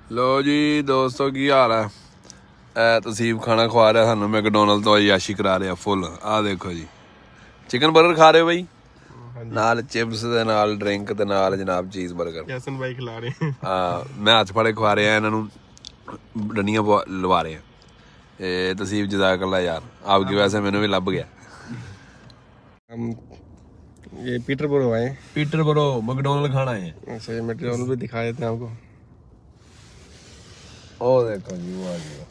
ਲੋ ਜੀ ਦੋਸਤੋ ਕੀ ਹਾਲ ਹੈ। ਤਸੀਬ ਖਾਣਾ ਖਵਾ ਰਿਹਾ ਸਾਨੂੰ ਮੈਕਡੋਨਲਡ ਤੋਂ ਆਯਾਸ਼ੀ ਕਰਾ ਰਿਹਾ ਫੁੱਲ। ਆਹ ਦੇਖੋ ਜੀ ਚਿਕਨ ਬਰਗਰ ਖਾ ਰਹੇ ਹੋ ਬਾਈ, ਨਾਲ ਚਿਪਸ ਦੇ ਨਾਲ ਡਰਿੰਕ ਤੇ ਨਾਲ ਜਨਾਬ ਚੀਜ਼ ਬਰਗਰ। ਜੈਸਨ ਬਾਈ ਖਿਲਾ ਰਹੇ। ਮੈਂ ਹੱਥ ਫੜੇ ਖਵਾ ਰਿਹਾ ਇਹਨਾਂ ਨੂੰ, ਡੰਡੀਆਂ ਲਵਾ ਰਹੇ ਆ। ਇਹ ਤਸੀਬ ਜਜ਼ਾਕੱਲਾ ਯਾਰ, ਆਪਕੀ ਵੈਸੇ ਮੈਨੂੰ ਵੀ ਲੱਭ ਗਿਆ। हम ये पीटरबरो आए। पीटरबरो मैकडोनल्ड खाना है। अच्छा ये मैकडोनल्ड भी दिखा देते हैं आपको। ओ देखो जी, वो आ गया।